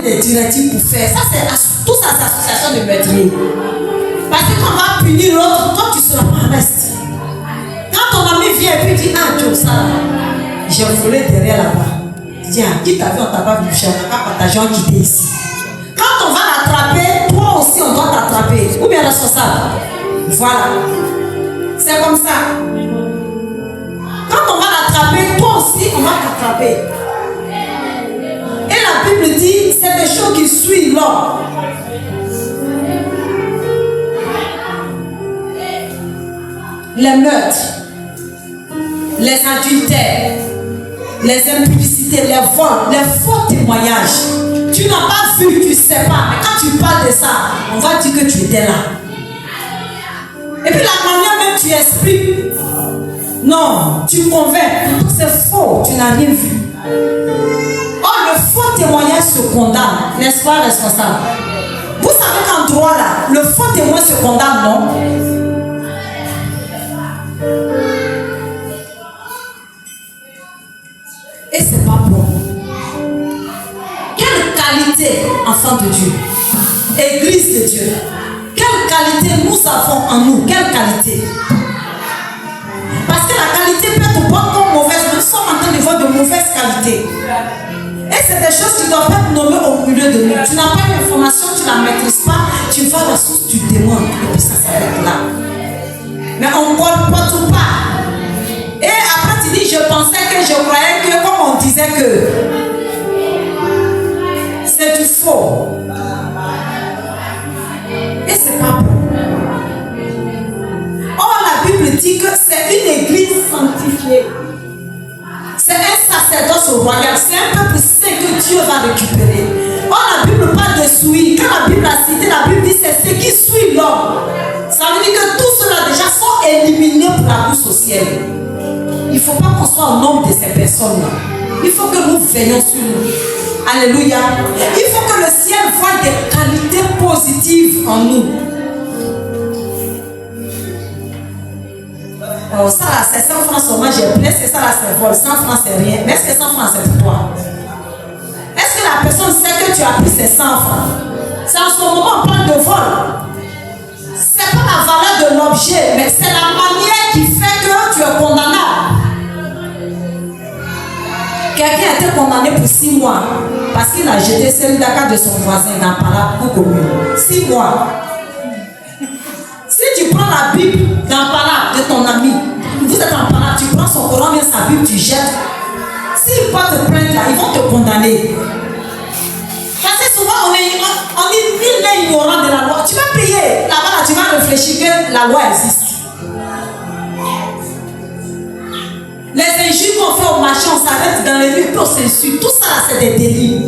des directives pour faire. Ça, tout ça, c'est l'association de meurtriers. Parce que quand on va punir l'autre, toi, tu seras pas reste. Quand ton ami vient et puis dit, ah, tu ça, j'ai volé derrière là-bas. Tiens, qui t'a vu, on t'a pas vu, on n'a pas partagé, on quitté ici. Quand on va l'attraper, toi aussi, on doit t'attraper. Ou bien responsable. Voilà. C'est comme ça. Quand on va l'attraper, toi aussi, on va t'attraper. Et la Bible dit, c'est des choses qui suivent l'homme. Les meurtres, les adultères, les impudicités, les vols, les faux témoignages. Tu n'as pas vu, tu ne sais pas. Mais quand tu parles de ça, on va dire que tu étais là. Et puis la manière même tu expliques. Non, tu convaincs. C'est faux, tu n'as rien vu. Or, le faux témoignage se condamne, n'est-ce pas, responsable? Vous savez qu'en droit, là, le faux témoin se condamne, non? Et c'est pas bon. Quelle qualité, enfant de Dieu, Église de Dieu, quelle qualité nous avons en nous? Quelle qualité? Parce que la qualité peut être bonne comme mauvaise. Nous sommes en train de voir de mauvaises qualités. Et c'est des choses qui doivent être nommées au milieu de nous. Tu n'as pas une information, tu ne la maîtrises pas, tu vas à la source, tu demandes. Et puis ça s'arrête là. Mais on ne colporte pas. Et après tu dis, je pensais que je croyais que, comme on disait que c'est du faux. Et c'est pas bon. Or, la Bible dit que c'est une église sanctifiée. C'est un sacerdoce royal. C'est un peuple saint que Dieu va récupérer. Or, la Bible parle de souiller. Quand la Bible a cité, la Bible dit c'est ce qui suit l'homme. Ça veut dire que tous ceux-là déjà sont éliminés pour la course au ciel. Il ne faut pas qu'on soit au nombre de ces personnes-là. Il faut que nous veillions sur nous. Alléluia. Il faut que le ciel voie des qualités positives en nous. Alors ça là, c'est 100 francs seulement, j'ai blessé ça là, c'est vol. 100 francs, c'est rien. Mais est-ce que 100 francs, c'est pour toi? Est-ce que la personne sait que tu as pris ces 100 francs? C'est en ce moment on parle de vol. C'est pas la valeur de l'objet, mais c'est la manière qui fait que tu es condamnable. Quelqu'un a été condamné pour 6 mois parce qu'il a jeté celui d'Aka de son voisin dans Pala pour commune. 6 mois. Si tu prends la Bible dans Pala de ton ami, vous êtes en Pala, tu prends son Coran, mais sa Bible, tu jettes. S'ils peuvent te prendre là, ils vont te condamner. Parce que souvent, on est ignorant de la loi. Tu vas prier là-bas, là, tu vas réfléchir que la loi existe. Les injures qu'on fait au marché, on s'arrête dans les rues, puis on s'insulte. Tout ça, c'est des délits.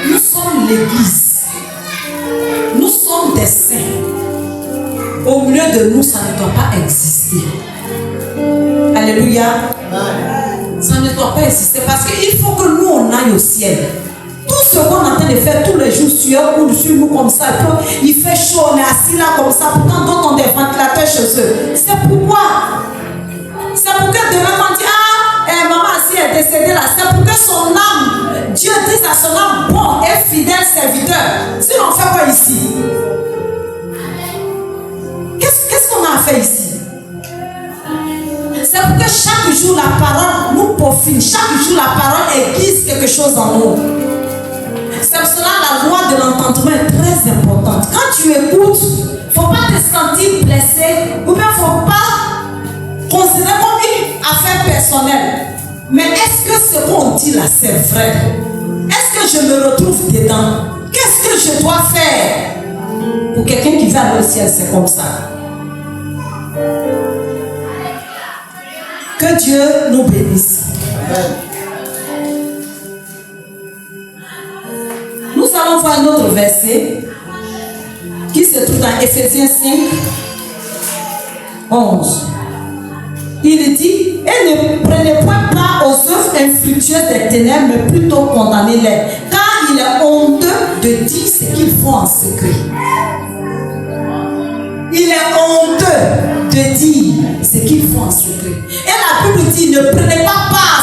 Nous sommes l'église. Nous sommes des saints. Au milieu de nous, ça ne doit pas exister. Alléluia. Ça ne doit pas exister parce qu'il faut que nous, on aille au ciel. Tout ce qu'on est en train de faire tous les jours sur nous comme ça, il fait chaud, on est assis là comme ça, pourtant d'autres ont des ventilateurs chez eux. C'est pourquoi? C'est pour que demain quand on dit, ah, maman si elle est décédée là, c'est pour que son âme, Dieu dise à son âme, bon et fidèle serviteur. Sinon on fait quoi ici? Qu'est-ce qu'on a fait ici? C'est pour que chaque jour la parole nous peaufine, chaque jour la parole aiguise quelque chose en nous. C'est pour cela la loi de l'entendement est très importante. Quand tu écoutes, il ne faut pas te sentir blessé ou bien il ne faut pas considérer comme une affaire personnelle. Mais est-ce que ce qu'on dit là c'est vrai? Est-ce que je me retrouve dedans? Qu'est-ce que je dois faire? Pour quelqu'un qui va aller au ciel, c'est comme ça. Que Dieu nous bénisse. Nous allons voir un autre verset qui se trouve dans Ephésiens 5, 11. Il dit, et ne prenez point part aux œuvres infructueuses des ténèbres, mais plutôt condamnez-les, car il est honteux de dire ce qu'ils font en secret. Il est honteux de dire ce qu'ils font en secret. Et la Bible dit, ne prenez pas part à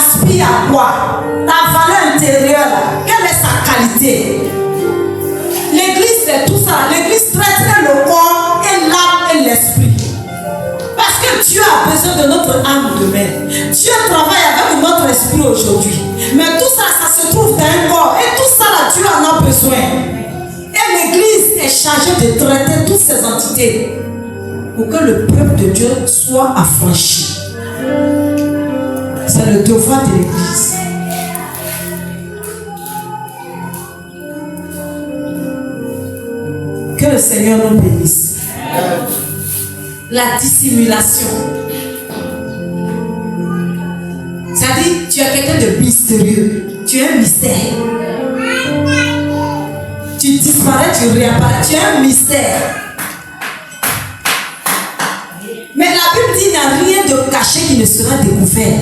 aspire à quoi? Ta valeur intérieure, là, quelle est sa qualité? L'église, c'est tout ça. L'église traite le corps et l'âme et l'esprit. Parce que Dieu a besoin de notre âme demain. Dieu travaille avec notre esprit aujourd'hui. Mais tout ça, ça se trouve dans un corps. Et tout ça, là, Dieu en a besoin. Et l'église est chargée de traiter toutes ces entités pour que le peuple de Dieu soit affranchi. C'est le devoir de l'église. Que le Seigneur nous bénisse. La dissimulation. C'est-à-dire, tu es quelqu'un de mystérieux. Tu es un mystère. Tu disparais, tu réapparais. Tu es un mystère. Mais la Bible dit qu'il n'y a rien de caché qui ne sera découvert.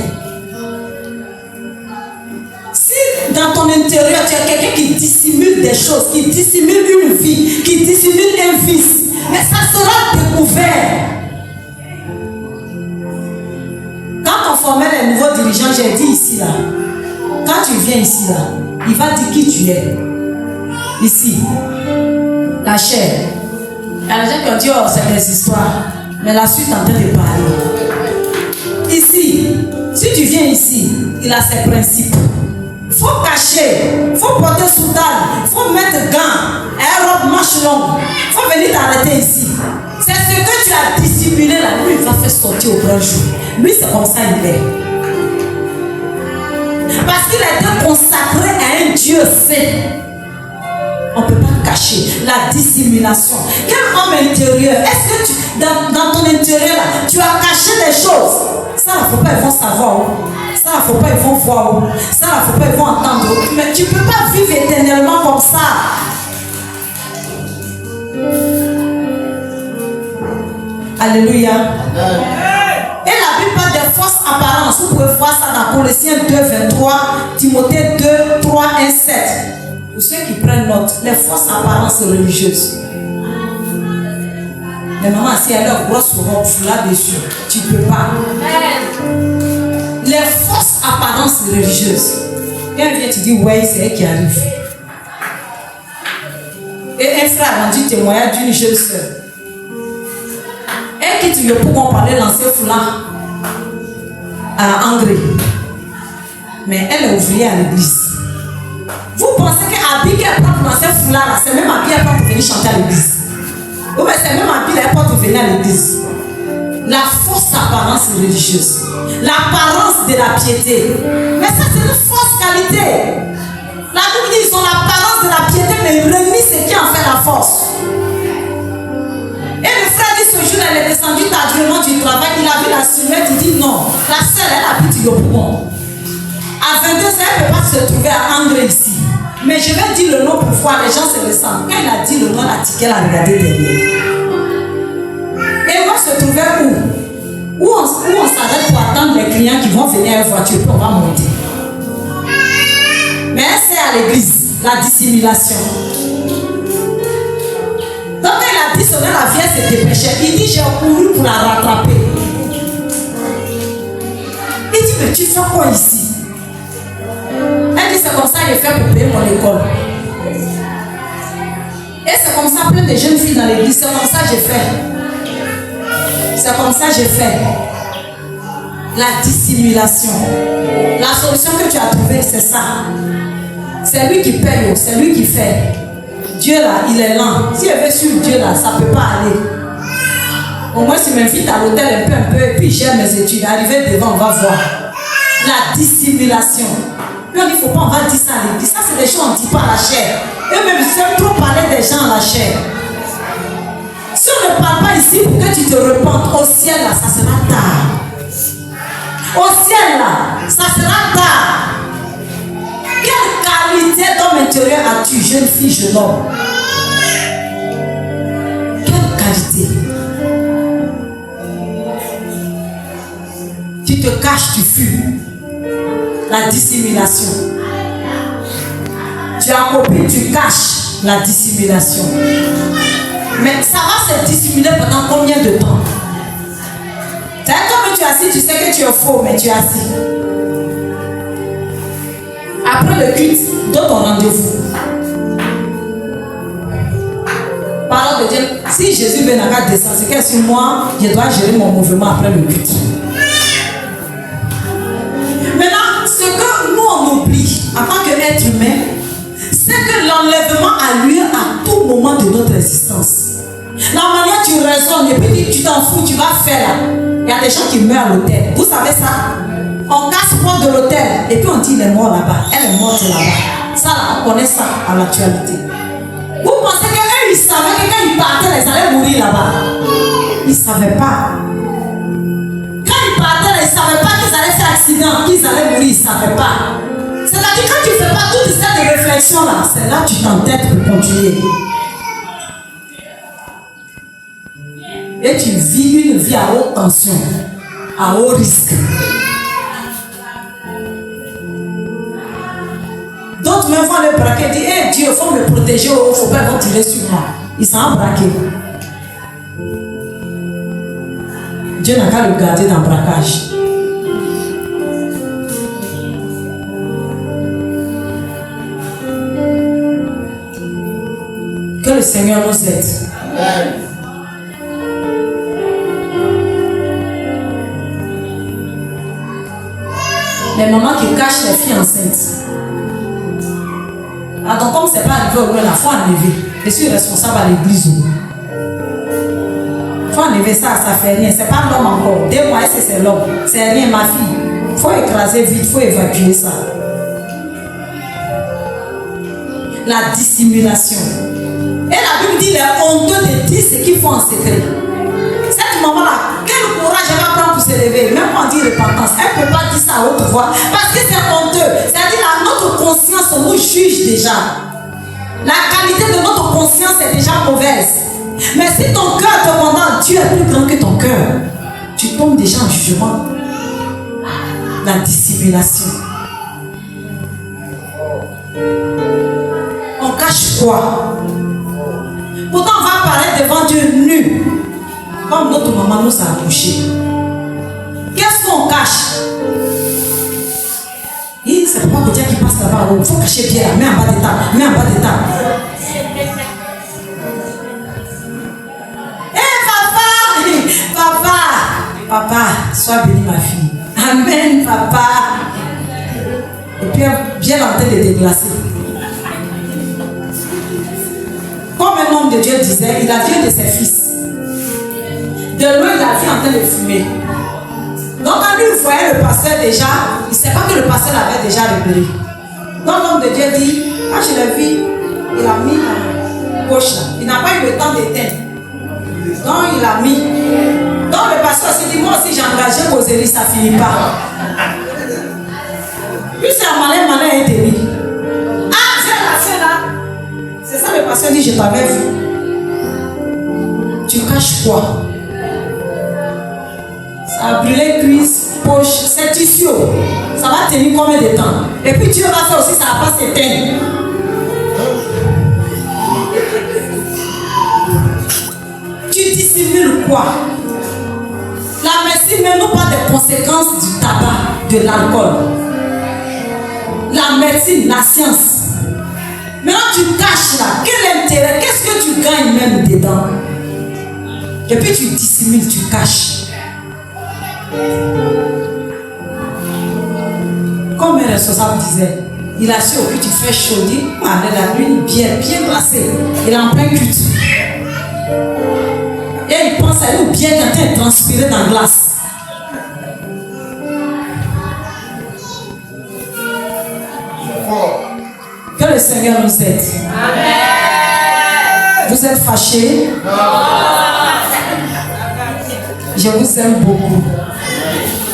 Si dans ton intérieur, tu as quelqu'un qui dissimule des choses, qui dissimule une vie, qui dissimule un vice, mais ça sera découvert. Quand on formait les nouveaux dirigeants, j'ai dit ici, là, quand tu viens ici, là, il va dire qui tu es. Ici, la chair. Il y a des gens qui ont dit, oh, c'est des histoires. Mais la suite est en train de parler. Ici, si tu viens ici, il a ses principes. Il faut cacher, il faut porter soutane, il faut mettre gants, un robe manche longue. Il faut venir t'arrêter ici. C'est ce que tu as dissimulé là. Lui, il va faire sortir au grand jour. Lui, c'est comme ça il est. Parce qu'il a été consacré à un Dieu saint. On ne peut pas cacher la dissimulation. Quel homme intérieur? Est-ce que tu, dans ton intérieur là, tu as caché des choses? Ça, il ne faut pas, ils vont savoir. Ça, il ne faut pas, ils vont voir. Ça, il ne faut pas, ils vont entendre. Mais tu ne peux pas vivre éternellement comme ça. Alléluia. Et la Bible parle des fausses apparences. Vous pouvez voir ça dans Colossiens 2, 23, Timothée 2, 3, 1, 7. Pour ceux qui prennent note, les fausses apparences religieuses. Les mamans, si elles ont grosse robe là-dessus, tu ne peux pas. Les fausses apparences religieuses. Quand vient, tu dis, ouais, c'est elle qui arrive. Et un frère a rendu témoignage d'une jeune soeur. Elle quitte le pour parler lancer foulard à Angry. Mais elle est ouvrière à l'église. Vous pensez qu'habiller qu'elle porte dans ces foulards, c'est même habillé pour venir chanter à l'église. Ou bien c'est même habillé pour venir à l'église. La fausse apparence religieuse. L'apparence de la piété. Mais ça, c'est une fausse qualité. La Bible dit qu'ils ont l'apparence de la piété, mais ils renient ce qui en fait la force. Et le frère dit ce jour, elle est descendue tardivement du travail, il a vu la silhouette, il dit non, la sœur, elle habite le poumon. À 22 ans, elle ne peut pas se trouver à André ici. Mais je vais dire le nom pour voir, les gens se ressemblent. Quand il a dit le nom, la ticket, elle a regardé derrière. Et on va se trouver où? Où on s'arrête pour attendre les clients qui vont venir à une voiture, puis on va monter. Mais c'est à l'église, la dissimulation. Donc elle a dit, sonner la vieille se dépêchait. Il dit, j'ai couru pour la rattraper. Il dit, mais tu fais quoi ici? Elle dit, c'est comme ça que je fais pour payer mon école. Et c'est comme ça, plein de jeunes filles dans l'église, c'est comme ça que j'ai fait. C'est comme ça que j'ai fait. La dissimulation. La solution que tu as trouvée, c'est ça. C'est lui qui paye, c'est lui qui fait. Dieu là, il est lent. Si elle veut suivre Dieu là, ça ne peut pas aller. Au moins, si m'invite à l'hôtel un peu, et puis j'ai mes études, arriver devant, on va voir. La dissimulation. Puis on dit, il ne faut pas, on va dire ça à l'église. Ça, c'est des choses qu'on ne dit pas à la chair. Et même, si on trop parler des gens à la chair. Si on ne parle pas ici pour que tu te repentes, au ciel là, ça sera tard. Au ciel là, ça sera tard. Quelle qualité d'homme intérieur as-tu, jeune fille, jeune homme? Quelle qualité? Tu te caches, tu fuis. La dissimulation. Tu as compris, tu caches la dissimulation. Mais ça va se dissimuler pendant combien de temps? C'est comme tu es assis, tu sais que tu es faux, mais tu es assis. culte, donne ton rendez-vous. Parole de Dieu, si Jésus vient dans la descente, c'est que sur moi, je dois gérer mon mouvement après le culte. Maintenant, ce que nous on oublie en tant qu'être humain, c'est que l'enlèvement a lieu à tout moment de notre existence. La manière tu raisonnes et puis tu t'en fous, tu vas faire là. Il y a des gens qui meurent à l'hôtel. Vous savez ça? On casse porte de l'hôtel et puis on dit il est mort là-bas. Elle est morte là-bas. Ça là, on connaît ça à l'actualité. Vous pensez qu'eux ils savaient que quand ils partaient, ils allaient mourir là-bas? Ils ne savaient pas. Quand ils partaient, ils ne savaient pas qu'ils allaient faire accident, qu'ils allaient mourir, ils ne savaient pas. C'est-à-dire quand tu ne fais pas toutes ces réflexions là, c'est là que tu t'entêtes pour continuer. Et tu vis une vie à haute tension, à haut risque. D'autres même vont aller braquer et dire hey, Dieu, il faut me protéger, il ne faut pas tirer sur moi. Ils sont braqués. Dieu n'a qu'à le garder dans le braquage. Que le Seigneur nous aide. Amen. Les mamans qui cachent les filles enceintes. Ah, donc comme ce n'est pas arrivé au loin, il faut enlever. Je suis responsable à l'église. Il faut enlever ça, ça fait rien. Ce n'est pas l'homme encore. 2 mois, c'est l'homme. C'est rien, ma fille. Il faut écraser vite, il faut évacuer ça. La dissimulation. Et la Bible dit les honteux de dire ce qu'ils font en secret. Cette maman-là, quel courage elle va prendre pour se lever, même quand on dit repentance, elle ne peut pas dire ça à haute voix parce que c'est honteux. C'est-à-dire que notre conscience nous juge déjà. La qualité de notre conscience est déjà mauvaise. Mais si ton cœur te condamne, Dieu est plus grand que ton cœur. Tu tombes déjà en jugement. La dissimulation. On cache quoi? Pourtant on va apparaître devant Dieu nu. Comme notre maman nous a accouchés. Qu'est-ce qu'on cache? C'est pas pour dire qu'il passe là-bas. Il faut cacher bien. Mets en bas de table. Mets en bas de table. Hé papa! Papa, sois béni ma fille. Amen papa. Et puis bien en train de déglacer. Comme un homme de Dieu disait, il a vu de ses fils. De loin, il a vu en train de fumer. Donc, quand lui voyait le pasteur déjà, il ne sait pas que le pasteur l'avait déjà repéré. Donc, l'homme de Dieu dit, quand je l'ai vu, il a mis la poche là. Il n'a pas eu le temps d'éteindre. Donc, il a mis. Donc, le pasteur s'est dit, moi aussi, j'ai engagé causerie, ça ne finit pas. Lui, c'est un malin et terrible. Ah, c'est la fin là. C'est ça, le pasteur dit, je t'avais vu. Tu caches quoi? Ça a brûlé cuisse, poche, c'est tissu. Ça va tenir combien de temps? Et puis Dieu va faire aussi, ça ne va pas s'éteindre. Tu dissimules quoi? La médecine ne nous parle des conséquences du tabac, de l'alcool. La médecine, la science. Maintenant tu caches là. Quel intérêt? Qu'est-ce que tu gagnes même dedans? Et puis tu dissimules, tu caches. Comme un responsable disait, il a su que tu fais chaud, dit, la lune bien glacée. Il est en plein culte. Et il pense à nous bien en train de transpirer dans la glace. Que le Seigneur nous aide. Amen. Vous êtes fâchés? Non. Je vous aime beaucoup.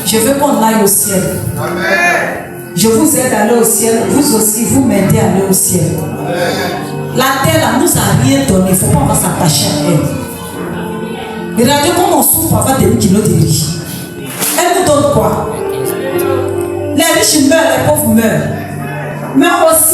Je veux qu'on aille au ciel. Amen. Je vous aide à aller au ciel. Vous aussi, vous m'aidez à aller au ciel. Amen. La terre là, nous a rien donné. Il ne faut pas qu'on va s'attacher à elle. Regardez comment on souffre pour avoir des kilos de riz. Elle nous donne quoi? Les riches meurent, les pauvres meurent. Mais au ciel,